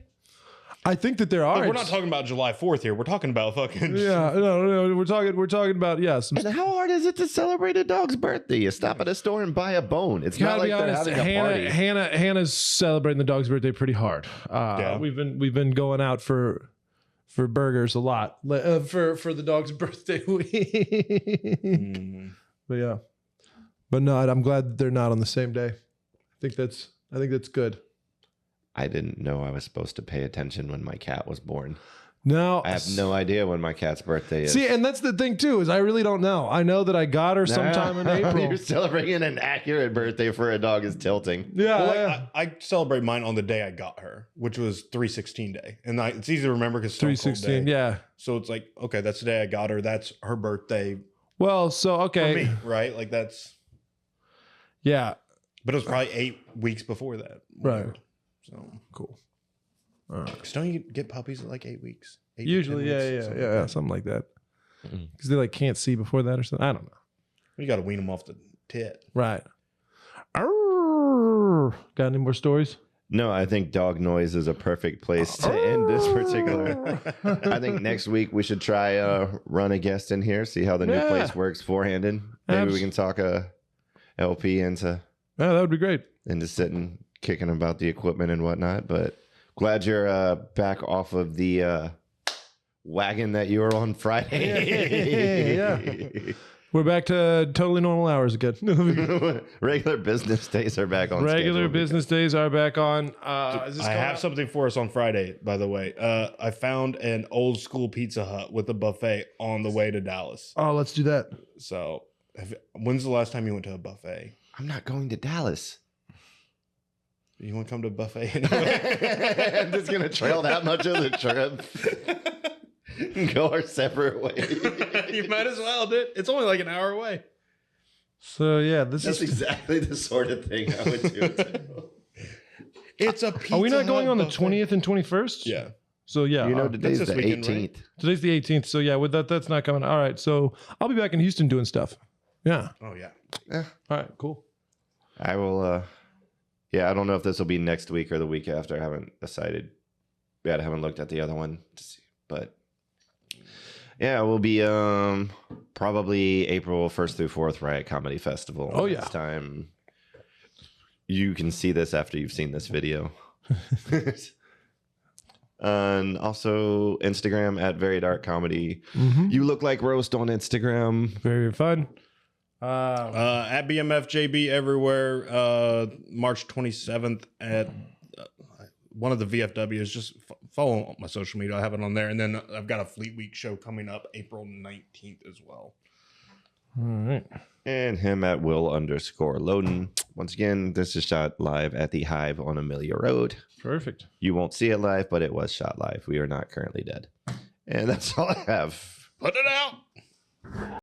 I think that there are. Like, we're not talking about July 4th here. We're talking about fucking. Yeah, no. We're talking about some. And how hard is it to celebrate a dog's birthday? You stop at a store and buy a bone. It's not like they're having a party. Hannah's celebrating the dog's birthday pretty hard. Yeah. We've been going out for burgers a lot for the dog's birthday week. But yeah, but no, I'm glad that they're not on the same day. I think that's good. I didn't know I was supposed to pay attention when my cat was born. No, I have no idea when my cat's birthday is. See, and that's the thing too, is I really don't know. I know that I got her sometime in April. You're celebrating an accurate birthday for a dog is tilting. Yeah, Well, yeah. I celebrate mine on the day I got her, which was 3/16 day, and it's easy to remember because 3/16. Yeah. So it's like, okay, that's the day I got her. That's her birthday Well, so for okay. me, right? Like that's. Yeah. But it was probably 8 weeks before that. Right. So Cool. Cause don't you get puppies at like 8 weeks? 8 to 10 Usually, weeks, something like that. Mm. Because they like can't see before that or something. I don't know. You got to wean them off the tit. Right. Arrgh. Got any more stories? No, I think dog noise is a perfect place to end this particular. I think next week we should try run a guest in here, see how the new place works forehanded. Maybe we can talk LP into Yeah, that would be great. sitting, kicking about the equipment and whatnot. But glad you're back off of the wagon that you were on Friday. Yeah. We're back to totally normal hours again. Regular business days are back on. Regular schedule. business days are back on. Is this I going have out? something for us on Friday, by the way. I found an old school Pizza Hut with a buffet on the way to Dallas. Oh, let's do that. So, when's the last time you went to a buffet? I'm not going to Dallas. You want to come to a buffet anyway? I'm just gonna trail that much of the trip. Go our separate ways. You might as well, dude. It's only like an hour away. So yeah, this That's is. exactly the sort of thing I would do. It's a Pizza Are we not going Hut on the buffet. 20th and 21st? Yeah. So yeah, You know, today's this the weekend, 18th. right? today's the 18th. So yeah, with that's not coming. All right. So I'll be back in Houston doing stuff. Yeah. Oh, yeah. All right. Cool. I will. Yeah, I don't know if this will be next week or the week after. I haven't decided. Yeah, I haven't looked at the other one to see, but yeah, we'll be probably April 1st through 4th, Riot Comedy Festival. Oh, yeah. This time. You can see this after you've seen this video. And also Instagram at Very Dark Comedy. Mm-hmm. You look like roast on Instagram. Very fun. At BMFJB everywhere. March 27th at one of the VFWs. Just follow my social media. I have it on there. And then I've got a Fleet Week show coming up April 19th as well. All right. And him at Will_Loden. Once again, this is shot live at the Hive on Amelia Road. Perfect. You won't see it live, but it was shot live. We are not currently dead. And that's all I have. Put it out.